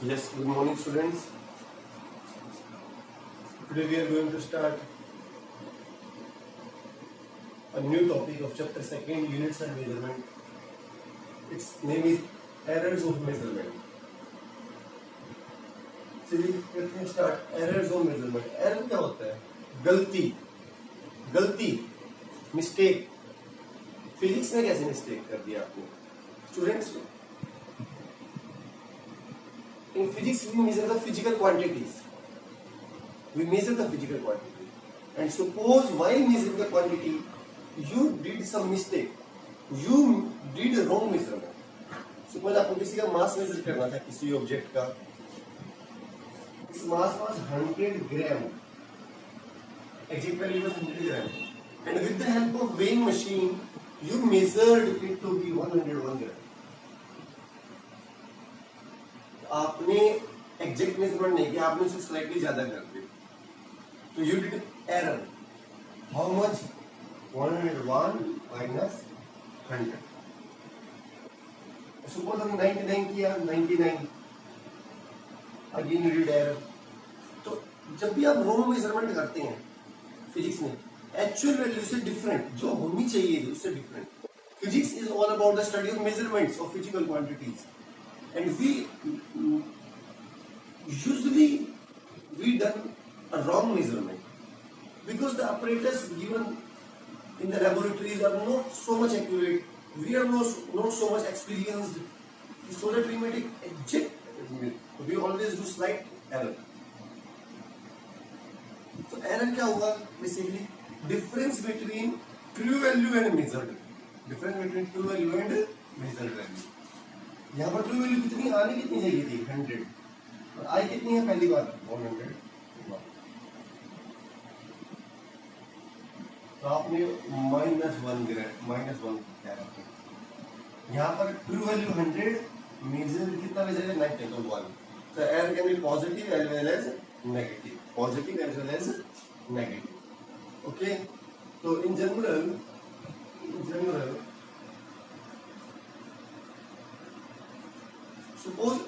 Yes, good morning, students. Today we are going to start a new topic of chapter 2, Units and Measurement. Its name is Errors of Measurement. चलिए करते हैं start. Errors of measurement. Error क्या होता है? गलती, mistake. Physics में कैसे mistake कर दिया आपने students? In physics, we measure the physical quantities. We measure the physical quantity. And suppose while measuring the quantity, you did some mistake. You did a wrong measurement. Suppose आपको किसी का मास major करना था, किसी object का. Its mass was 100 gram. Exact value was 100 gram. And with the help of weighing machine, you measured it to be 101 gram. आपने exact measurement नहीं किया, आपने उसे स्लाइटली ज्यादा कर दिया, तो you did error. How much? 101 minus 100. Suppose हम 99 किया, 99 अगेन यू डिड एरर. तो जब भी आप रॉन्ग मेजरमेंट करते हैं फिजिक्स में, एक्चुअल वैल्यू से डिफरेंट जो होनी चाहिए थी उससे different. Physics is all about the study of measurements of physical quantities. And we usually done a wrong measurement because the apparatus given in the laboratories are not so much accurate. We are not so much experienced, so that we may take exact. We always do slight error. So error क्या होगा? Basically difference between true value and measured. Difference between true value and measured value. यहाँ पर true value कितनी आने कितनी चाहिए थी? 100. और आई कितनी है पहली बार? 100. तो आपने -1 ग्रेड -1 क्या रखा? यहाँ पर ट्रू वैल्यू 100, मेजर कितना मेजर है? 90 तो 1. तो error can be positive as well as negative. Positive as well as negative. Okay. तो in general suppose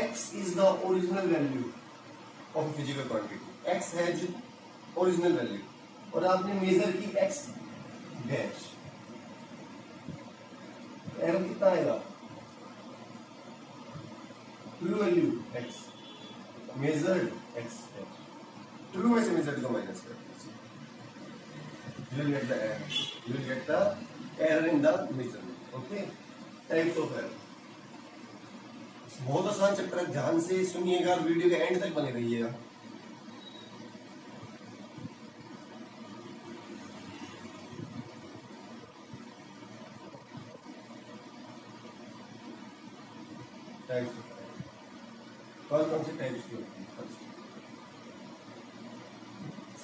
x is the original value of a physical quantity. x has original value और आपने major की x dash. Error कितना आएगा? True value x measured x dash. True में से measured को minus कर दीजिए. You will get the error. You will get the error in the measurement. Okay. Types of error. बहुत आसान चैप्टर है, ध्यान से सुनिएगा, वीडियो के एंड तक बने रहिएगा. कौन कौन से टाइप्स की होती है?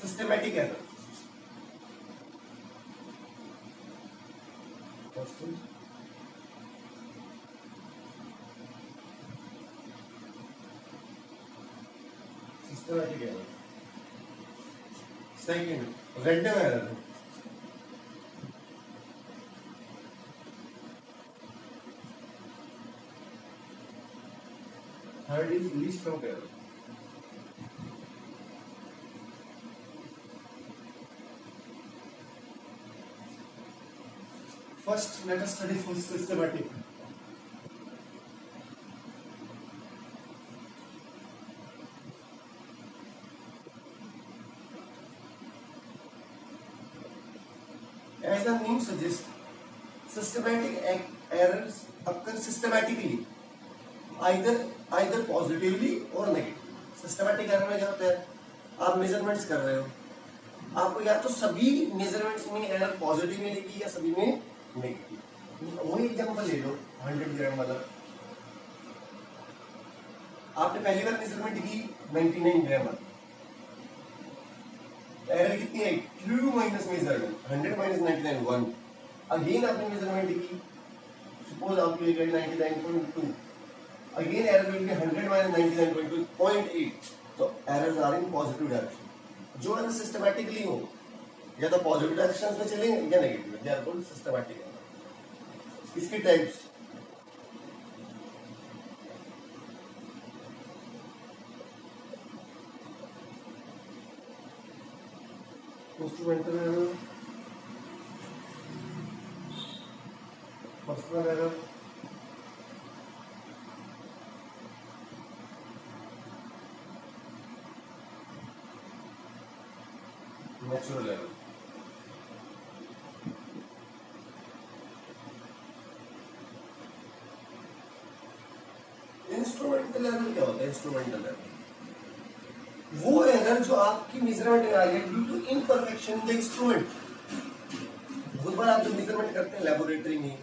Systematic error. Systematic error. Second, random error. Third is least count error. First, let us study for systematic. As the name suggests, systematic errors occur systematically, either positively or negatively. Systematic error में क्या होता है? आप measurements कर रहे हो, आपको या तो सभी मेजरमेंट्स में एरर पॉजिटिव मिलेगी या सभी में नेगेटिव. वही एग्जांपल ले लो 100 ग्राम वाला. आपने पहली बार मेजरमेंट की 99 ग्राम वाला, एरर कितनी है? True minus measured 100 minus 99 1. Again आपने मेजरमेंट की, सपोज आपकी 99.2. Again error will be 100 minus 99.2 0.8. तो errors are in positive direction. जो एरर सिस्टमैटिकली हो, या तो पॉजिटिव डायरेक्शन में चलेंगे या negative. They are called systematic error. इसकी types instrumental error, personal error, natural error. Instrumental error क्या होता है? इंस्ट्रूमेंटल एरर वो एरर जो आपकी मेजरमेंट में आ रही है due to imperfection in the instrument. बहुत बार आप जो मेजरमेंट करते हैं लेबोरेटरी में,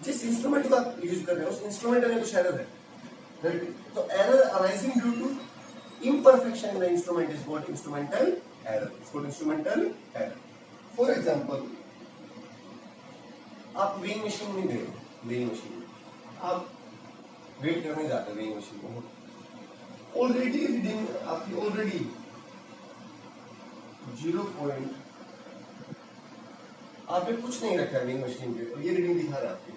जिस इंस्ट्रूमेंट को आप यूज कर रहे हैं उस इंस्ट्रूमेंट में कुछ एरर है, राइट? तो error arising due to imperfection in the instrument is called instrumental error. It's called instrumental error. For example, आप वेइंग मशीन में गए, वेइंग मशीन आप वेट करने जाते हैं, वेइंग मशीन को ऑलरेडी रीडिंग आपकी ऑलरेडी 0 पॉइंट, आपने कुछ नहीं रखा है वेइंग मशीन पे और ये रीडिंग दिखा रहा है आपकी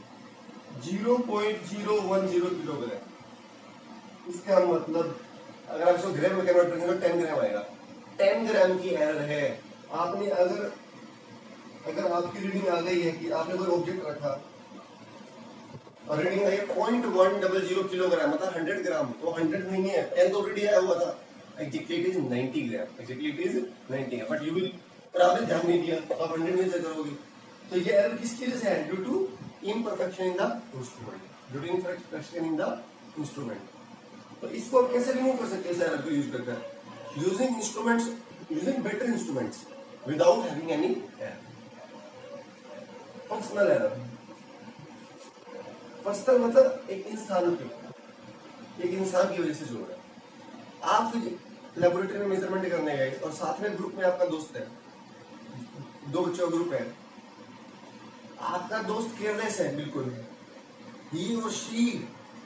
0.010 किलोग्राम। इसका मतलब अगर आप इसको ग्राम में कन्वर्ट करेंगे तो 10 ग्राम आएगा। 10 ग्राम की एरर है। आपने अगर आपकी रीडिंग आ गई है कि आपने कोई ऑब्जेक्ट रखा और रीडिंग आई है 0.100 किलोग्राम, मतलब 100 ग्राम, तो 100 नहीं है, 10 तो ऑलरेडी आया हुआ था। Exactly it is 90 gram, exactly it is 90, but you will, पर आपने ध्यान नहीं दिया तो आप 100 में से करोगे। तो ये एरर किसकी वजह से है? Due to imperfection in the instrument, due to imperfection in the instrument. तो इसको आप कैसे रिमूव कर सकते हैं इस एरर को यूज करकर? Using instruments, using better instruments without having any error. Personal error, personal मतलब एक इंसान की वजह से जो है। आप लेबोरेटरी में मेजरमेंट करने गए और साथ में ग्रुप में आपका दोस्त है, 2 बच्चों का ग्रुप है, आपका दोस्त केयरलेस है, बिल्कुल ही और she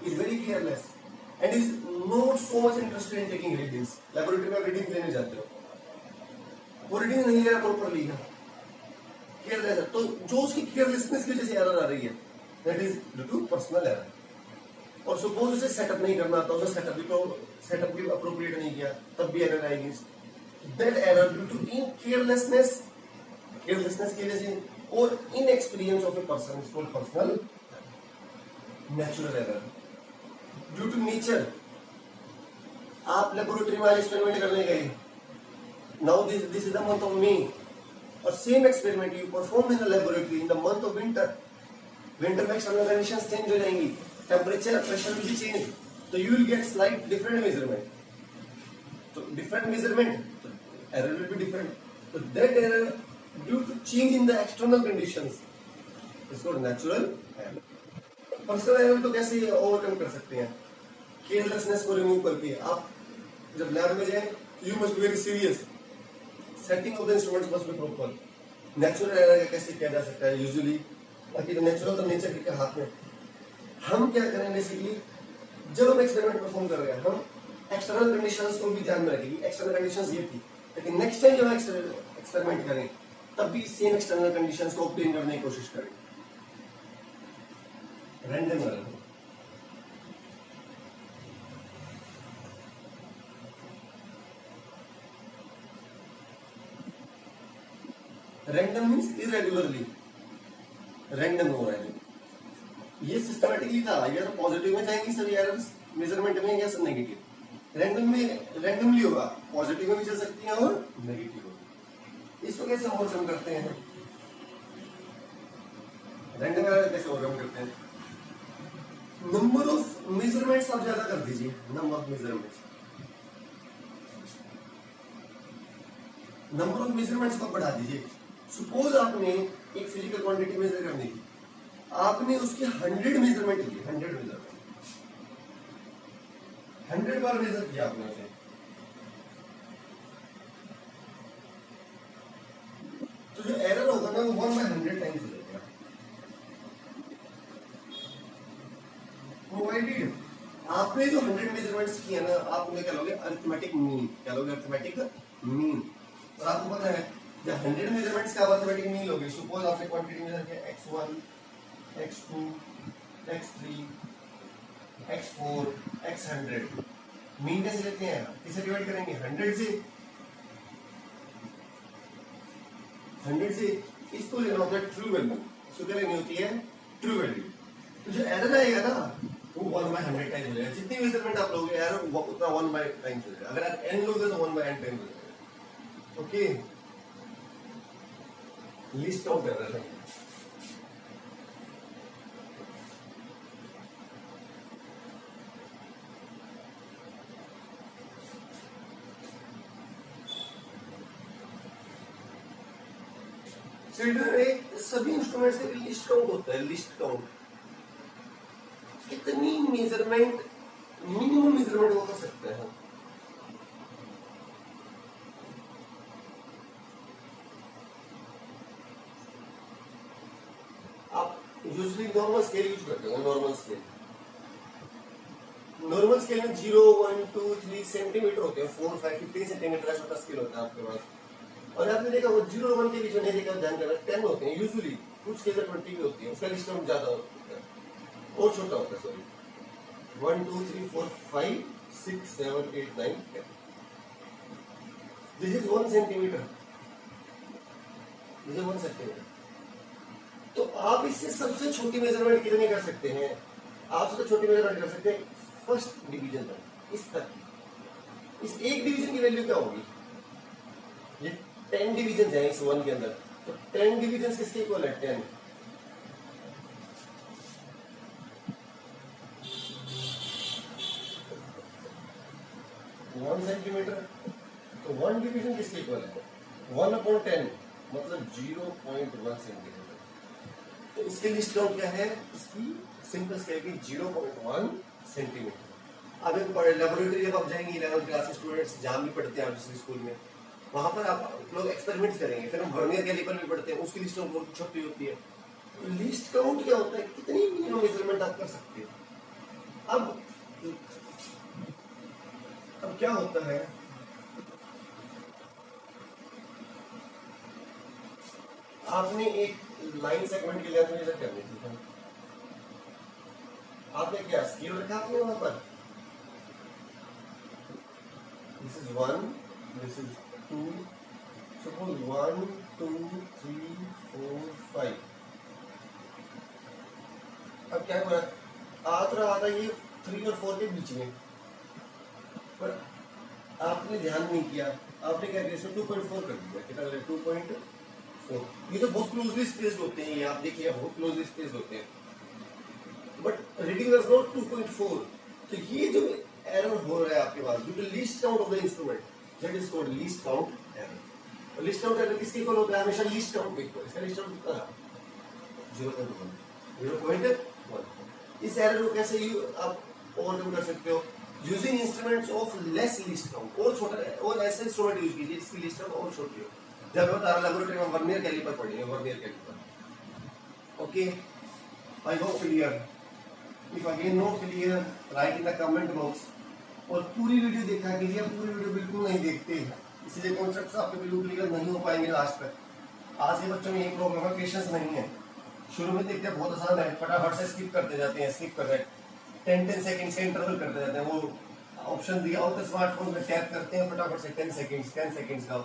is very careless and is not so much interested in taking readings. Laboratory में रीडिंग लेने जाते हो, वो रीडिंग नहीं ले रहा प्रॉपरली है, केयरलेस है, तो जो उसकी केयरलेसनेस की वजह से एरर आ रही है, that is due to personal error. और सपोज उसे सेटअप नहीं करना आता, उसे सेटअप भी अप्रोप्रिएट नहीं किया, तब भी एरर आएगी। That error due to in carelessness की वजह से और inexperience of a person is called personal. Natural error due to nature, आप लेबोरेटरी में एक्सपेरिमेंट करने गए, now this is the month of May, और same experiment you perform in the laboratory in the month of winter. Winter में external conditions change हो जाएंगी, temperature, pressure will be change, तो you will get slight different measurement. तो different measurement, error will be different. तो that error due to change in the external conditions is called natural error. Personal error तो कैसे overcome कर सकते हैं? Carelessness को remove करके। आप जब लैब में जाए, you must be very serious, setting of the instruments must be proper. Natural error कैसे किया जा सकता है? यूजुअली बाकी तो नेचुरल तो नेचर के हाथ में। हम क्या करें बेसिकली, जब हम एक्सपेरिमेंट परफॉर्म कर रहे हैं, हम एक्सटर्नल कंडीशंस को भी ध्यान में रखेंगे। एक्सटर्नल कंडीशंस ये थी, लेकिन नेक्स्ट टाइम जब हम एक्सपेरिमेंट करें तब भी सेम एक्सटर्नल कंडीशंस को ऑब्टेन करने की कोशिश करें। Random error, random means irregularly, random हो रहा है। ये सिस्टमैटिकली था, या तो पॉजिटिव में जाएंगी सभी एरर्स मेजरमेंट में, या सब नेगेटिव। रैंडम में रैंडमली होगा, पॉजिटिव में भी चल सकती है और नेगेटिव होगी। इसको कैसे ओवरकम करते हैं? रैंडम एरर कैसे ओवरकम करते हैं? नंबर ऑफ मेजरमेंट्स आप ज्यादा कर दीजिए, नंबर ऑफ मेजरमेंट्स को बढ़ा दीजिए। सपोज आपने एक फिजिकल क्वांटिटी मेजर करनी थी, आपने उसके 100 मेजरमेंट लिए, 100 बार मेजर किया आपने उसे, तो जो एरर होगा ना वो 1/100 टाइम्स हो जाएगा। प्रोवाइडेड आपने जो 100 मेजरमेंट्स किए ना, आप उन्हें क्या लोगे? Arithmetic mean. क्या लोगे? Arithmetic mean. और आपको पता है जब 100 मेजरमेंट्स का अरिथमेटिक मीन लोगे, सपोज आपने क्वांटिटी मेजर किया x1, x2, x3, x4, x100, mean कैसे लेते हैं? किसे डिवाइड करेंगे? 100 से। 100 से इसको लेना होता है ट्रू वैल्यू, इसको क्या लेनी होती है ट्रू वैल्यू। तो जो एरर आएगा ना वो 1/100 टाइम्स हो जाएगा। जितनी मेजरमेंट आप लोगे एरर उतना 1 टाइम्स हो जाएगा। अगर आप n लोगे तो 1/n टाइम्स हो जाएगा। ओके, लिस्ट काउंट एरर है। सभी इंस्ट्रूमेंट्स के लिस्ट काउंट होता है। लिस्ट काउंट कितनी मेजरमेंट, मिनिमम मेजरमेंट वो कर सकते हैं। आप यूजुअली नॉर्मल स्केल यूज करते हो। नॉर्मल स्केल में 0, 1, 2, 3 सेंटीमीटर होते हैं। 4, 5, 15 सेंटीमीटर का छोटा स्केल होता है आपके पास। और आपने देखा वो 0 और 1 के बीच में नहीं देखा, ध्यान करना 10 होते हैं यूजुअली। कुछ के अंदर 20 भी होती है, उसका लिस्ट काउंट ज्यादा होता है और छोटा होता है। Sorry 1, 2, 3, 4, 5, 6, 7, 8, 9, 10। This is 1 centimetre, this is 1 centimetre. तो आप इससे सबसे छोटी मेजरमेंट कितनी कर सकते हैं? आप सबसे छोटी मेजरमेंट कर सकते हैं फर्स्ट डिवीजन तक, इस तक। इस एक डिवीजन की वैल्यू क्या होगी? ये 10 डिवीजन है इस 1 के अंदर, तो 10 डिवीजन किसके इक्वल है? 10। वन सेंटीमीटर, तो 1 डिवीजन किसके इक्वल है? 1/10 मतलब 0.1 सेंटीमीटर। तो इसके लिस्ट काउंट क्या है? इसकी सिंपल स्केल की 0.1 सेंटीमीटर। अब एक लेबोरेटरी जब आप जाएंगे 11th क्लास के स्टूडेंट्स जहाँ भी पढ़ते हैं आप जिस स्कूल में, वहां पर आप लोग एक्सपेरिमेंट करेंगे। फिर हम वर्नियर कैलिपर भी पढ़ते हैं, उसकी लिस्ट काउंट बहुत छोटी होती है। लिस्ट काउंट क्या होता है? कितनी मिनिमम मेजरमेंट आप कर सकते हैं। अब क्या होता है, आपने एक लाइन सेगमेंट के लेंथ मेजर करनी थी, आपने क्या स्केल रखा आपने वहां पर? This is 1, this is 2, suppose 1, 2, 3, 4, 5। अब क्या हुआ? आ तो रहा था ये 3 और 4 के बीच में, पर आपने ध्यान नहीं किया। आपने क्या किया? इसमें 2.4 कर दिया। कितना कर? 2.4। ये तो बहुत क्लोजली स्पेस्ड होते हैं, ये आप देखिए बहुत क्लोजली स्पेस्ड होते हैं, बट रीडिंग वाज नॉट 2.4। तो ये जो एरर हो रहा है आपके पास due to least count of the instrument, that is called least count error. और लीस्ट काउंट एरर किसके इक्वल होता है? हमेशा लीस्ट काउंट के इक्वल। इसका लीस्ट काउंट कितना? 0.1। इस एरर को कैसे आप ओवरकम कर सकते हो? Using instruments of less least count. और छोटा और ऐसे इंस्ट्रूमेंट यूज कीजिए जिसकी लीस्ट काउंट और छोटी हो। जब मैं बता रहा लेबोरेटरी में वर्नियर कैलिपर पढ़ेंगे, vernier caliper. Okay, I hope clear. If again not clear write in the comment box. और पूरी वीडियो देखा कीजिए, पूरी वीडियो बिल्कुल नहीं देखते, इसलिए कॉन्सेप्ट्स आपके बिल्कुल क्लियर नहीं हो पाएंगे लास्ट तक। आज के बच्चों में यही प्रॉब्लम है, पेशेंस नहीं है। शुरू में देखते हैं बहुत आसान है, फटाफट से स्किप करते जाते हैं, स्किप कर रहे हैं, 10 सेकंड्स के इंटरवल करते जाते हैं। वो ऑप्शन दिया होता है स्मार्टफोन में, टैप करते हैं फटाफट से 10 सेकंड्स का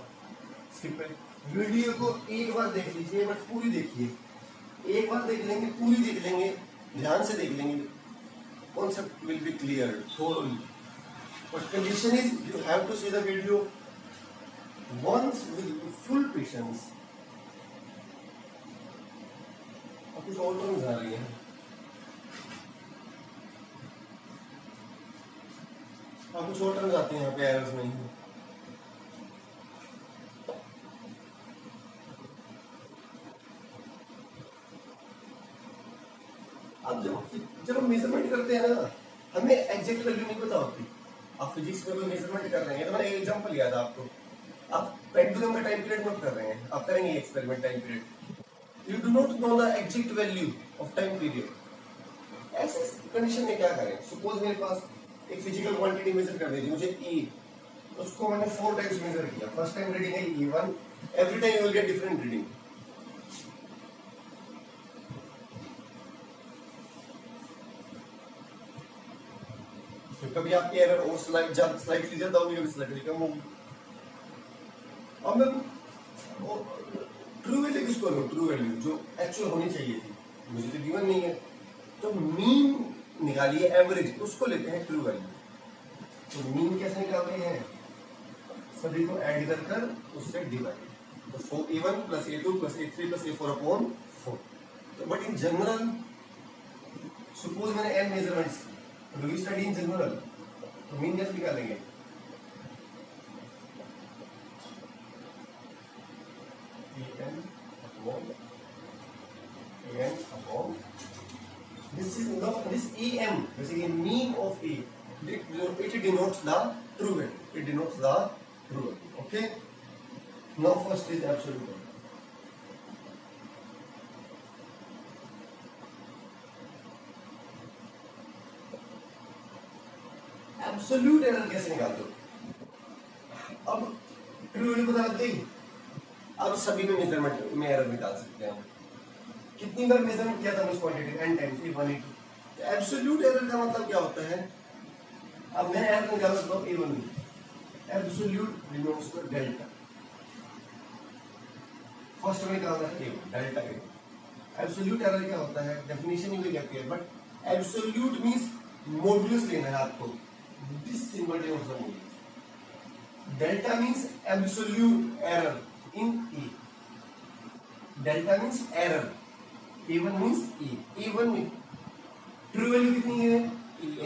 स्किप है। वीडियो को एक बार देख लीजिए, बट पूरी देखिए। एक बार देख लेंगे, पूरी देख लेंगे, ध्यान से देख लेंगे, concept will be clear thoroughly. But condition is you have to see the video once with full patience. अब कुछ और टर्म्स आ रही हैं। अब कुछ और टर्म्स आते हैं यहाँ पे, एरर्स नहीं है। अब जब हम मेजरमेंट करते हैं ना, हमें एग्जैक्ट वैल्यू नहीं पता होती। आप फिजिक्स में कोई मेजरमेंट कर रहे हैं, तो मैंने एक एग्जांपल लिया था आपको। आप पेंडुलम का टाइम पीरियड नोट कर रहे हैं, आप करेंगे experiment time period. You do not know the exact value of time period. ऐसे कंडीशन में क्या करें? सपोज मेरे पास एक फिजिकल क्वांटिटी मेजर कर दी थी मुझे E, उसको मैंने 4 टाइम्स मेजर किया। फर्स्ट टाइम रीडिंग है E1, every time you will get different reading. तो कभी आपकी एरर और स्लाइटली ज्यादा होगी, कभी स्लाइटली कम होगी। अब मैं ट्रू वैल्यू इसको लो, ट्रू वैल्यू जो एक्चुअल होनी चाहिए थी, मुझे तो गिवन नहीं है, तो मीन निकालिए, एवरेज उसको लेते हैं ट्रू वैल्यू। तो मीन कैसे निकालते हैं, सभी को ऐड कर कर उससे डिवाइड, तो A1 plus A2 plus A3 plus A4 upon 4। तो बट इन जनरल सपोज मैंने n मेजरमेंट्स की, वी स्टडी इन जनरल, तो मीन कैसे निकालेंगे, an upon this is not this em, basically mean of A, it denotes the true value, it denotes the true value. Okay, now first is absolute value. Absolute error कैसे निकालते हो, अब true value पता लग गई, अब सभी में मेजरमेंट में एरर निकाल सकते हैं हम। कितनी बार मेजरमेंट किया था उस quantity n times A1 A2, तो एब्सोल्यूट एरर का मतलब क्या होता है, अब मैं एरर निकाल सकता हूं A1 में, absolute denotes the delta, first में निकालना है A1 delta A1। Absolute error क्या होता है, डेफिनेशन ही कहती है, बट एब्सोल्यूट मींस मॉडुलस लेना है आपको, this symbol denotes the modulus. Delta means absolute error in A, delta means error, A1 means E, A1 में ट्रू वैल्यू कितनी है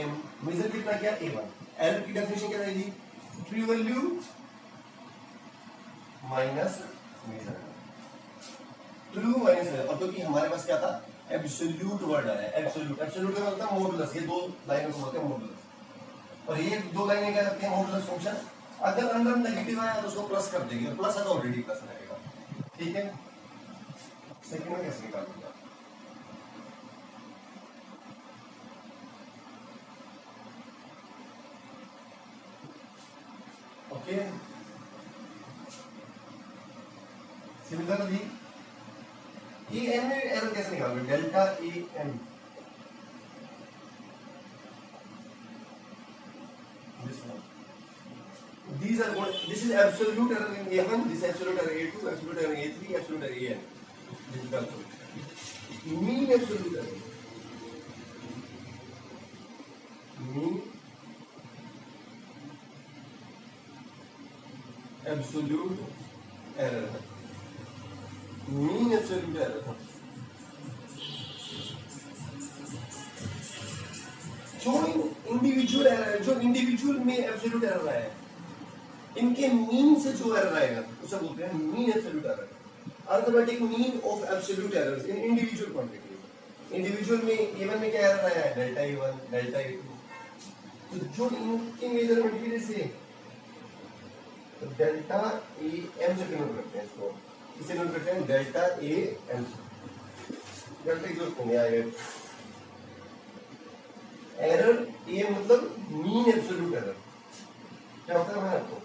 em, मेजर कितना क्या A1, एरर की डेफिनेशन क्या रहेगी, true value minus measure, true minus measure. अब क्योंकि हमारे पास क्या था, एब्सोल्यूट वर्ड आया, एब्सोल्यूट, एब्सोल्यूट का मतलब मॉडुलस, ये दो लाइनों को बोलते हैं मॉडुलस, और ये दो लाइनें क्या करती हैं, मॉडुलस फंक्शन अगर अंदर नेगेटिव आया तो उसको प्लस कर देगी, और प्लस है तो ऑलरेडी प्लस रहेगा, ठीक है। सेकंड में कैसे निकालूंगा, ओके, सिमिलरली em में एरर कैसे निकालोगे, delta em, these are what, this is absolute error in A1, this is absolute error A2, absolute error A3, absolute error AN, this is absolute mean absolute error, mean absolute error, mean absolute error, जो individual error है, जो individual में absolute error आया है, इनके mean से जो error आएगा उसे बोलते हैं mean absolute error, arithmetic mean of absolute errors in individual quantity. Individual में A1 में क्या एरर आया है, डेल्टा A1 डेल्टा A2, तो जो इनके मेजरमेंट की वजह से तो डेल्टा AM से डिनोट करते हैं, इसको किसे डिनोट करते हैं, डेल्टा AM, डेल्टा की जरूरत नहीं आएगा, एरर A मतलब मीन एब्सोल्यूट एरर, क्या होता है मैं आपको,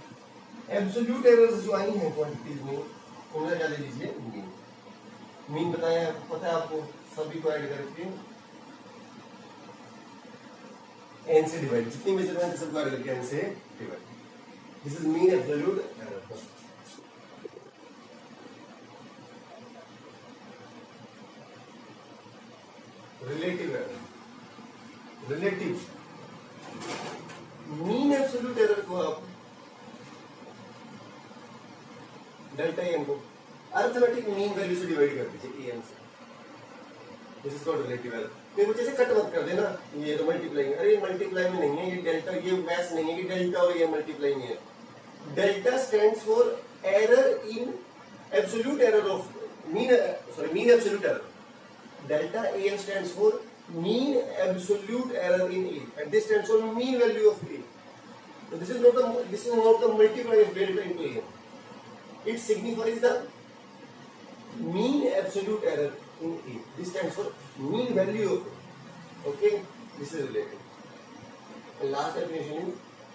एब्सोल्यूट एरर्स जो आई हैं क्वांटिटीज में उन्हें क्या ले लीजिए मीन, मीन बताया पता है आपको, सभी को ऐड करके n से डिवाइड, जितनी मेजरमेंट सबको ऐड करके n से divide, this is mean absolute error. Relative error, relative mean absolute error को आप डेल्टा एन को अरिथमेटिक मीन वैल्यू से डिवाइड कर दीजिए एन से, this is called relative error. फिर मुझे ऐसे कट मत कर देना, ये तो मल्टीप्लाइंग, अरे मल्टीप्लाई में नहीं है ये डेल्टा, ये वैस नहीं है कि डेल्टा और ये मल्टीप्लाइंग है, delta stands for error in absolute error of mean, sorry mean absolute error, delta n stands for mean absolute error in A, and this stands for mean value of A. So this is not the multiply of delta into A. It signifies the mean absolute error in A. This stands for mean value of A. Okay, this is related. And last definition is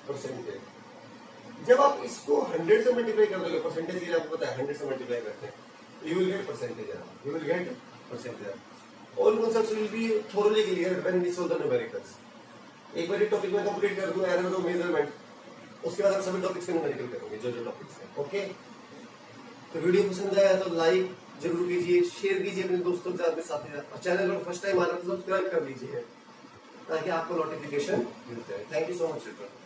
percentage. जब आप इसको 100 से multiply कर दोगे, percentage के लिए आपको पता है 100 से मल्टीप्लाई करते हैं, you will get percentage error. You will get percentage error. All concepts will be thoroughly clear when we solve the numericals. एक बार टॉपिक में कंप्लीट कर दूं एरर और मेजरमेंट, उसके बाद हम सभी टॉपिक्स के न्यूमेरिकल करेंगे जो जो टॉपिक्स हैं, ओके। तो वीडियो पसंद आया तो लाइक जरूर कीजिए, शेयर कीजिए अपने दोस्तों के साथ, साथी और चैनल पर फर्स्ट टाइम आ रहा है तो सब्सक्राइब कर लीजिए ताकि आपको नोटिफिकेशन मिलते रहे। Thank you so much children.